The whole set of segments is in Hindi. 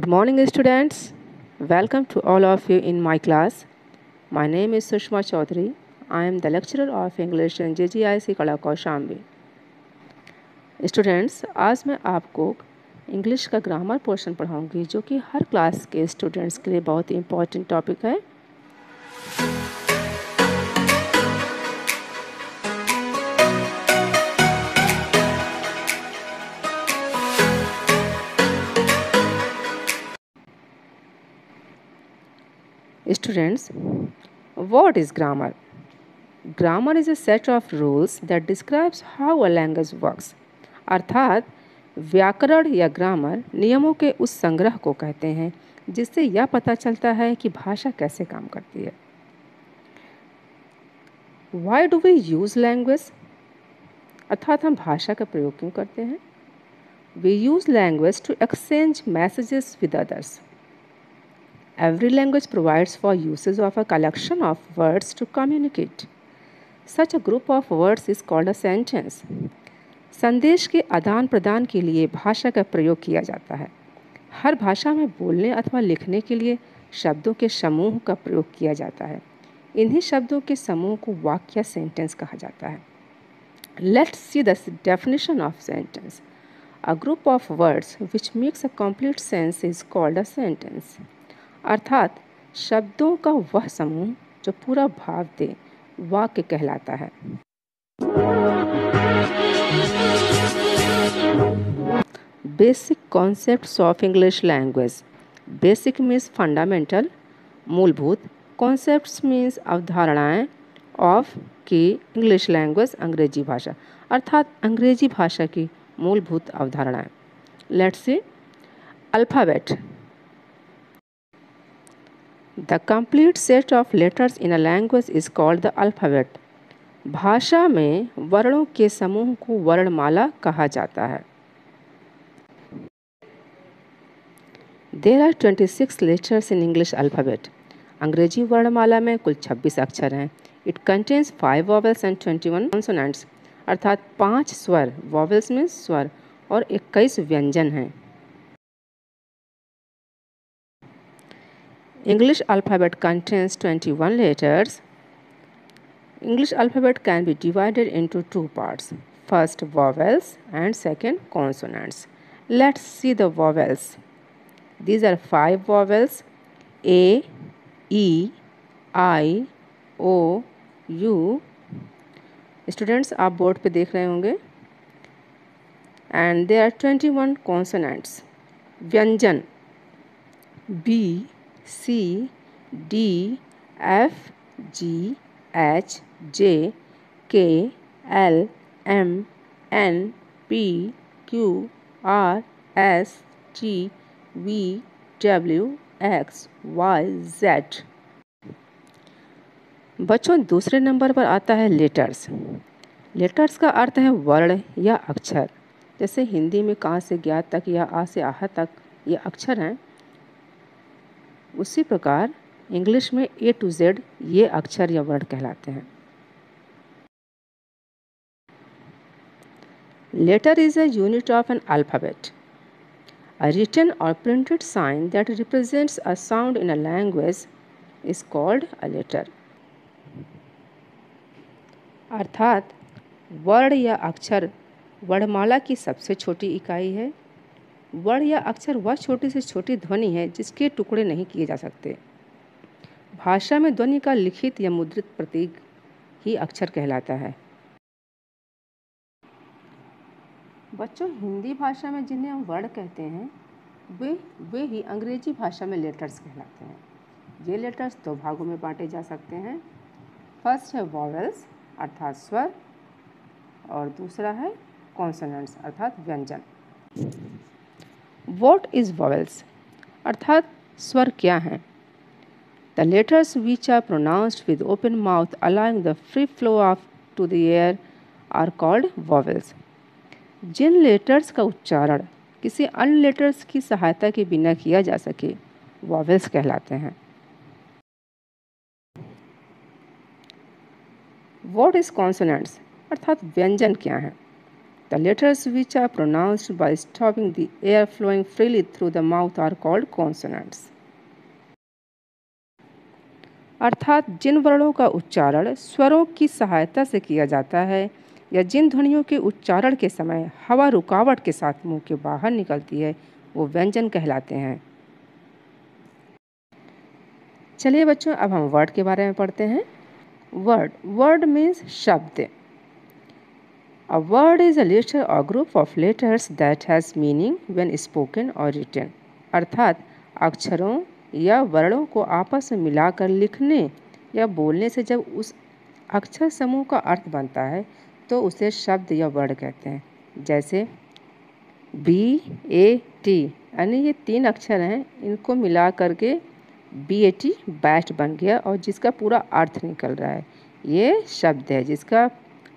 morning, students. Welcome to all of you in my class. My name is Sushma Chaudhary. I am the lecturer of English in JGIC कला कौशाम्बी. स्टूडेंट्स, आज मैं आपको इंग्लिश का ग्रामर पोर्शन पढ़ाऊंगी जो कि हर क्लास के स्टूडेंट्स के लिए बहुत ही इम्पोर्टेंट टॉपिक है. Students, what is grammar? Grammar is a set of rules that describes how a language works. अर्थात व्याकरण या ग्रामर नियमों के उस संग्रह को कहते हैं जिससे यह पता चलता है कि भाषा कैसे काम करती है. Why do we use language? अर्थात हम भाषा का प्रयोग क्यों करते हैं? We use language to exchange messages with others. Every language provides for uses of a collection of words to communicate. Such a group of words is called a sentence. संदेश के आदान प्रदान के लिए भाषा का प्रयोग किया जाता है. हर भाषा में बोलने अथवा लिखने के लिए शब्दों के समूह का प्रयोग किया जाता है. इन्हीं शब्दों के समूह को वाक्य या सेंटेंस कहा जाता है. Let's see the definition of sentence. A group of words which makes a complete sense is called a sentence. अर्थात शब्दों का वह समूह जो पूरा भाव दे वाक्य कहलाता है. Basic concepts of English language. Basic means fundamental, मूलभूत. कॉन्सेप्ट्स मीन्स अवधारणाएं. ऑफ की इंग्लिश लैंग्वेज अंग्रेजी भाषा, अर्थात अंग्रेजी भाषा की मूलभूत अवधारणाएं. Let's see. Alphabet. The complete set of letters in a language is called the alphabet. भाषा में वर्णों के समूह को वर्णमाला कहा जाता है. There are 26 letters in English alphabet. अंग्रेजी वर्णमाला में कुल 26 अक्षर हैं. It contains 5 vowels and 21 consonants. अर्थात 5 स्वर, vowels में स्वर, और 21 व्यंजन हैं. English alphabet contains 21 letters. English alphabet can be divided into two parts. First vowels and second consonants. Let's see the vowels. These are 5 vowels: A, E, I, O, U. Students, आप बोर्ड पे देख रहे होंगे. And there are 21 consonants. व्यंजन B, C, D, F, G, H, J, K, L, M, N, P, Q, R, S, T, V, W, X, Y, Z. बच्चों, दूसरे नंबर पर आता है लेटर्स. लेटर्स का अर्थ है वर्ण या अक्षर. जैसे हिंदी में का से ज्ञा तक या आ से आह तक ये अक्षर हैं, उसी प्रकार इंग्लिश में A to Z ये अक्षर या वर्ड कहलाते हैं. Letter is a unit of an alphabet. A written or printed sign that represents a sound in a language is called a letter. अर्थात वर्ण या अक्षर वर्णमाला की सबसे छोटी इकाई है. वर्ण या अक्षर वह छोटी से छोटी ध्वनि है जिसके टुकड़े नहीं किए जा सकते. भाषा में ध्वनि का लिखित या मुद्रित प्रतीक ही अक्षर कहलाता है. बच्चों, हिंदी भाषा में जिन्हें हम वर्ण कहते हैं वे ही अंग्रेजी भाषा में लेटर्स कहलाते हैं. ये लेटर्स 2 भागों में बांटे जा सकते हैं. फर्स्ट है वॉवेल्स अर्थात स्वर, और दूसरा है कॉन्सोनेंट्स अर्थात व्यंजन. What is vowels? अर्थात स्वर क्या हैं? The letters which are pronounced with open mouth allowing the free flow of to the air are called vowels. जिन लेटर्स का उच्चारण किसी अन्य लेटर्स की सहायता के बिना किया जा सके vowels कहलाते हैं. What is consonants? अर्थात व्यंजन क्या हैं? The letters which are pronounced by stopping the air flowing freely through the mouth are called consonants. अर्थात जिन वर्णों का उच्चारण स्वरों की सहायता से किया जाता है या जिन ध्वनियों के उच्चारण के समय हवा रुकावट के साथ मुंह के बाहर निकलती है वो व्यंजन कहलाते हैं। चलिए बच्चों, अब हम वर्ड के बारे में पढ़ते हैं। वर्ड मीन्स शब्द। A word is a letter or group of letters that has meaning when spoken or written. अर्थात अक्षरों या वर्णों को आपस में मिलाकर लिखने या बोलने से जब उस अक्षर समूह का अर्थ बनता है तो उसे शब्द या वर्ड कहते हैं। जैसे BAT, यानी ये 3 अक्षर हैं, इनको मिला करके BAT बैट बन गया और जिसका पूरा अर्थ निकल रहा है ये शब्द है। जिसका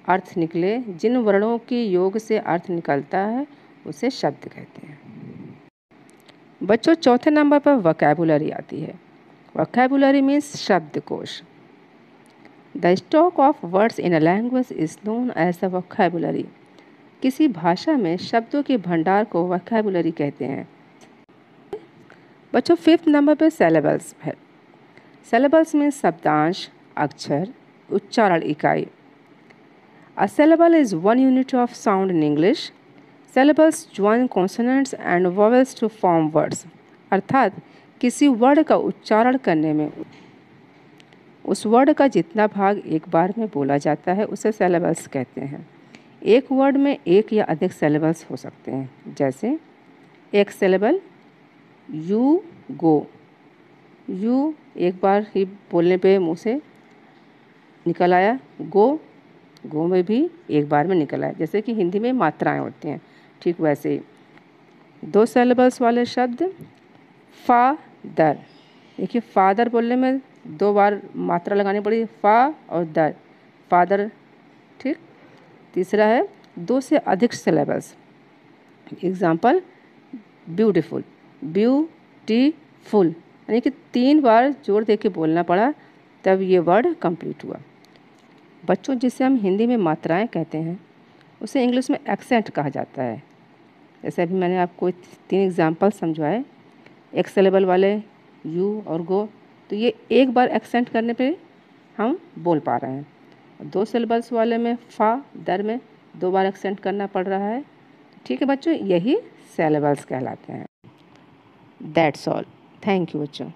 अर्थ निकले, जिन वर्णों के योग से अर्थ निकलता है उसे शब्द कहते हैं। बच्चों, चौथे नंबर पर वोकैबुलरी आती है। वोकैबुलरी मीन्स शब्दकोश। The stock of words in a language is known as the vocabulary. किसी भाषा में शब्दों के भंडार को वोकैबुलरी कहते हैं। बच्चों, 5th नंबर पर सिलेबल्स है। सिलेबल्स मीन्स शब्दांश, अक्षर, उच्चारण इकाई। A syllable is one unit of sound in English. Syllables join consonants and vowels to form words. अर्थात किसी वर्ड का उच्चारण करने में उस वर्ड का जितना भाग एक बार में बोला जाता है उसे syllables कहते हैं। एक वर्ड में एक या अधिक syllables हो सकते हैं। जैसे एक syllable you go। you एक बार ही बोलने पे मुँह से निकल आया। गो में भी एक बार में निकल आया। जैसे कि हिंदी में मात्राएं होती हैं, ठीक वैसे ही 2 सिलेबल्स वाले शब्द फादर। देखिए, फादर बोलने में 2 बार मात्रा लगानी पड़ी, फा और दर, फादर। ठीक। तीसरा है 2 से अधिक सिलेबल्स। एग्जाम्पल ब्यूटीफुल, ब्यूटीफुल, यानी कि 3 बार जोर दे के बोलना पड़ा तब ये वर्ड कंप्लीट हुआ। बच्चों, जिसे हम हिंदी में मात्राएं कहते हैं उसे इंग्लिश में एक्सेंट कहा जाता है। जैसे अभी मैंने आपको 3 एग्जाम्पल समझाए। एक सिलेबल वाले यू और गो, तो ये एक बार एक्सेंट करने पे हम बोल पा रहे हैं। 2 सिलेबल्स वाले में फा दर में 2 बार एक्सेंट करना पड़ रहा है। ठीक है बच्चों, यही सिलेबल्स कहलाते हैं। That's all. थैंक यू बच्चों।